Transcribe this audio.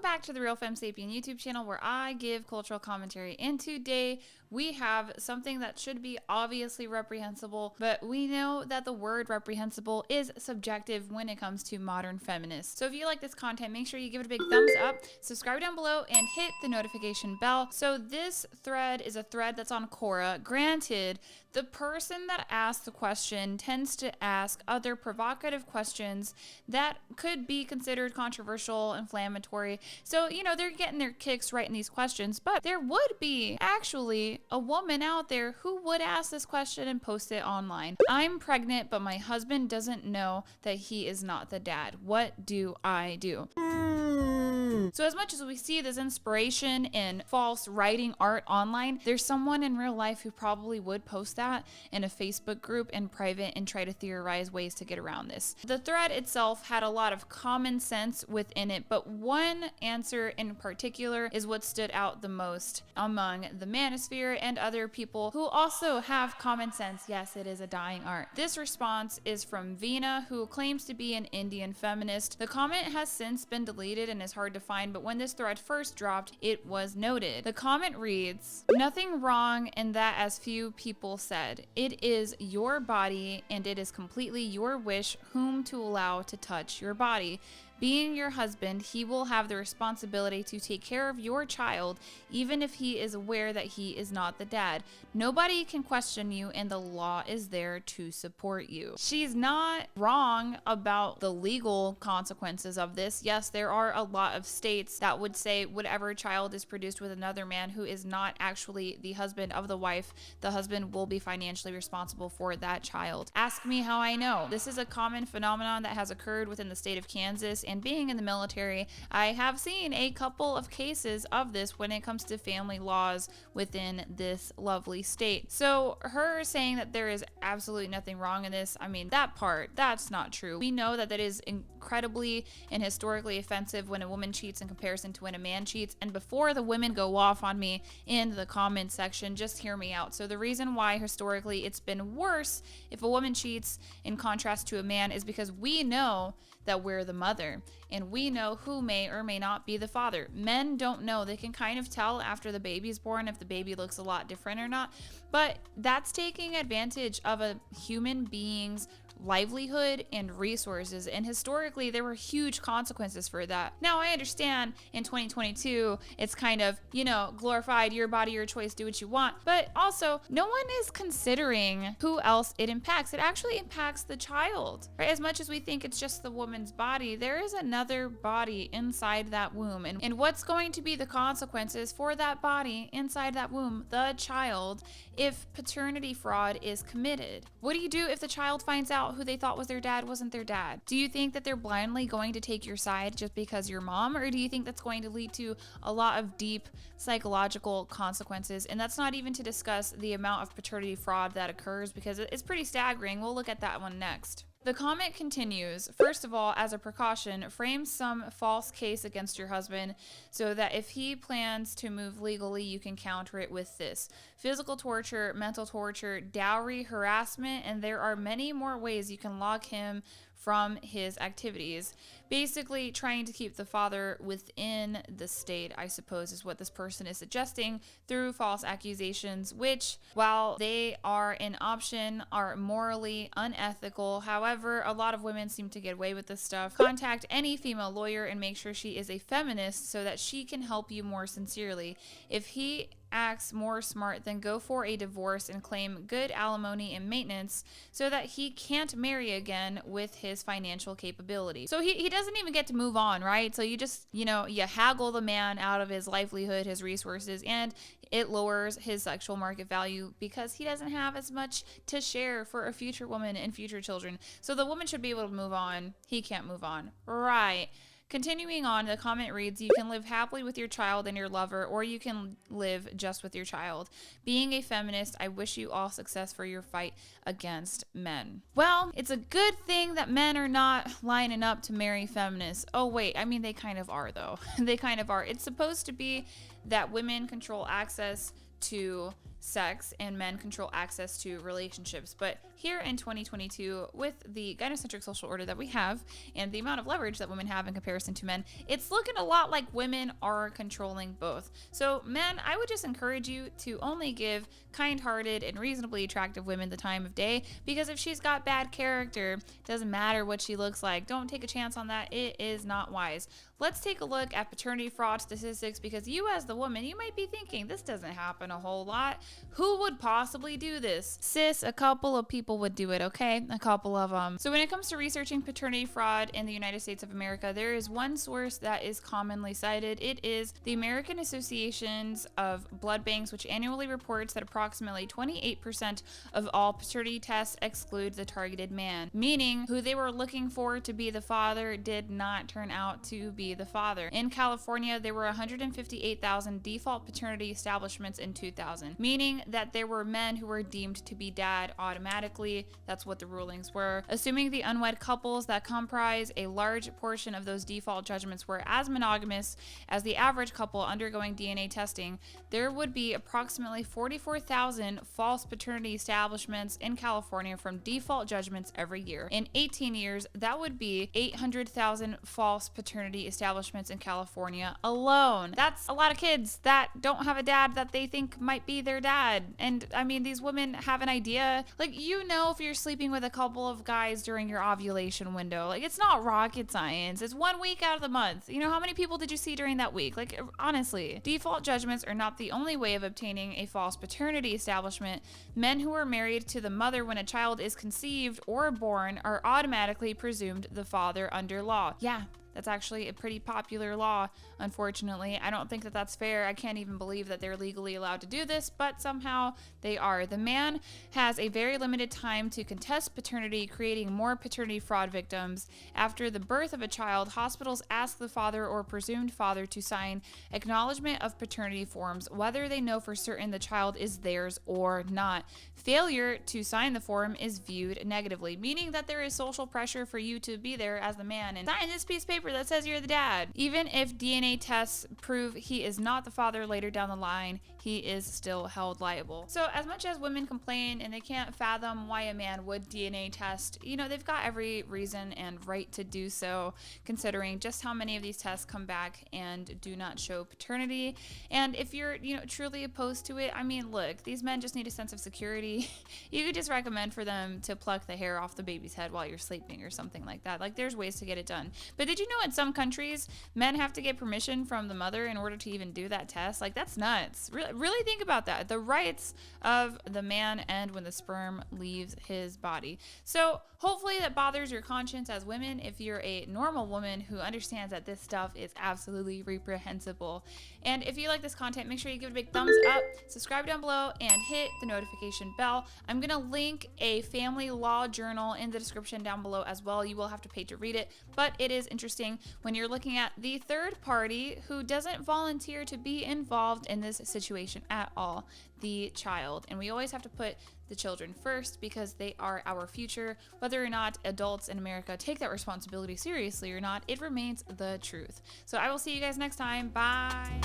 Welcome back to the RealFemSapien YouTube channel where I give cultural commentary, and today we have something that should be obviously reprehensible, but we know that the word reprehensible is subjective when it comes to modern feminists. So if you like this content, make sure you give it a big thumbs up, subscribe down below, and hit the notification bell. So this thread is a thread that's on Quora. Granted, the person that asked the question tends to ask other provocative questions that could be considered controversial, inflammatory. So, you know, they're getting their kicks right in these questions, but there would be actually a woman out there who would ask this question and post it online. I'm pregnant, but my husband doesn't know that he is not the dad. What do I do? So as much as we see this inspiration in false writing art online, there's someone in real life who probably would post that in a Facebook group in private and try to theorize ways to get around this. The thread itself had a lot of common sense within it, but one answer in particular is what stood out the most among the manosphere and other people who also have common sense. Yes, it is a dying art. This response is from Veena, who claims to be an Indian feminist. The comment has since been deleted and is hard to find, but when this thread first dropped, it was noted. The comment reads, "Nothing wrong in that, as few people said. It is your body and it is completely your wish whom to allow to touch your body. Being your husband, he will have the responsibility to take care of your child, even if he is aware that he is not the dad. Nobody can question you, and the law is there to support you." She's not wrong about the legal consequences of this. Yes, there are a lot of states that would say whatever child is produced with another man who is not actually the husband of the wife, the husband will be financially responsible for that child. Ask me how I know. This is a common phenomenon that has occurred within the state of Kansas, and being in the military, I have seen a couple of cases of this when it comes to family laws within this lovely state. So her saying that there is absolutely nothing wrong in this, I mean, that part, that's not true. We know that that is incredibly and historically offensive when a woman cheats in comparison to when a man cheats. And before the women go off on me in the comment section, just hear me out. So the reason why historically it's been worse if a woman cheats in contrast to a man is because we know that we're the mother, and we know who may or may not be the father. Men don't know. They can kind of tell after the baby's born if the baby looks a lot different or not, but that's taking advantage of a human being's livelihood and resources, and historically there were huge consequences for that. Now I understand in 2022 it's kind of, you know, glorified, your body, your choice, do what you want, but also no one is considering who else it impacts. It actually impacts the child, right? As much as we think it's just the woman's body, there is another body inside that womb, and what's going to be the consequences for that body inside that womb, the child, if paternity fraud is committed? What do you do if the child finds out who they thought was their dad wasn't their dad? Do you think that they're blindly going to take your side just because you're mom, or do you think that's going to lead to a lot of deep psychological consequences? And that's not even to discuss the amount of paternity fraud that occurs, because it's pretty staggering. We'll look at that one next. The comment continues, "First of all, as a precaution, frame some false case against your husband so that if he plans to move legally, you can counter it with this: physical torture, mental torture, dowry, harassment, and there are many more ways you can lock him from his activities." Basically trying to keep the father within the state, I suppose, is what this person is suggesting through false accusations, which, while they are an option, are morally unethical. However, a lot of women seem to get away with this stuff. Contact any female lawyer and make sure she is a feminist so that she can help you more sincerely. If he acts more smart, then go for a divorce and claim good alimony and maintenance so that he can't marry again with his financial capability. So he doesn't even get to move on, right? So you just, you know, you haggle the man out of his livelihood, his resources, and it lowers his sexual market value because he doesn't have as much to share for a future woman and future children. So the woman should be able to move on. He can't move on. Right. Continuing on, the comment reads, "You can live happily with your child and your lover, or you can live just with your child. Being a feminist, I wish you all success for your fight against men." Well, it's a good thing that men are not lining up to marry feminists. Oh, wait, I mean, they kind of are, though. They kind of are. It's supposed to be that women control access to sex and men control access to relationships. But here in 2022, with the gynocentric social order that we have and the amount of leverage that women have in comparison to men, it's looking a lot like women are controlling both. So men, I would just encourage you to only give kind-hearted and reasonably attractive women the time of day, because if she's got bad character, it doesn't matter what she looks like. Don't take a chance on that. It is not wise. Let's take a look at paternity fraud statistics, because you as the woman, you might be thinking, this doesn't happen a whole lot. Who would possibly do this? Sis, a couple of people would do it, okay? A couple of them. So when it comes to researching paternity fraud in the United States of America, there is one source that is commonly cited. It is the American Associations of Blood Banks, which annually reports that approximately 28% of all paternity tests exclude the targeted man, meaning who they were looking for to be the father did not turn out to be the father. In California, there were 158,000 default paternity establishments in 2000, meaning that there were men who were deemed to be dad automatically. That's what the rulings were. Assuming the unwed couples that comprise a large portion of those default judgments were as monogamous as the average couple undergoing DNA testing, there would be approximately 44,000 false paternity establishments in California from default judgments every year. In 18 years, that would be 800,000 false paternity establishments in California alone. That's a lot of kids that don't have a dad that they think might be their dad. And I mean, these women have an idea. Like, you know, if you're sleeping with a couple of guys during your ovulation window, like, it's not rocket science. It's 1 week out of the month. You know, how many people did you see during that week? Like, honestly, default judgments are not the only way of obtaining a false paternity establishment. Men who are married to the mother when a child is conceived or born are automatically presumed the father under law. Yeah, that's actually a pretty popular law, unfortunately. I don't think that that's fair. I can't even believe that they're legally allowed to do this, but somehow they are. The man has a very limited time to contest paternity, creating more paternity fraud victims. After the birth of a child, hospitals ask the father or presumed father to sign acknowledgement of paternity forms, whether they know for certain the child is theirs or not. Failure to sign the form is viewed negatively, meaning that there is social pressure for you to be there as the man and sign this piece of paper that says you're the dad. Even if DNA tests prove he is not the father later down the line, he is still held liable. So as much as women complain and they can't fathom why a man would DNA test, you know, they've got every reason and right to do so, considering just how many of these tests come back and do not show paternity. And if you're, you know, truly opposed to it, I mean, look, these men just need a sense of security. You could just recommend for them to pluck the hair off the baby's head while you're sleeping or something like that. Like, there's ways to get it done. But did you know in some countries, men have to get permission from the mother in order to even do that test? Like, that's nuts. Really think about that. The rights of the man end when the sperm leaves his body. So hopefully that bothers your conscience as women. If you're a normal woman who understands that this stuff is absolutely reprehensible. And if you like this content, make sure you give it a big thumbs up, subscribe down below, and hit the notification bell. I'm going to link a family law journal in the description down below as well. You will have to pay to read it, but it is interesting when you're looking at the third party who doesn't volunteer to be involved in this situation at all, the child. And we always have to put the children first because they are our future. Whether or not adults in America take that responsibility seriously or not, it remains the truth. So I will see you guys next time. Bye.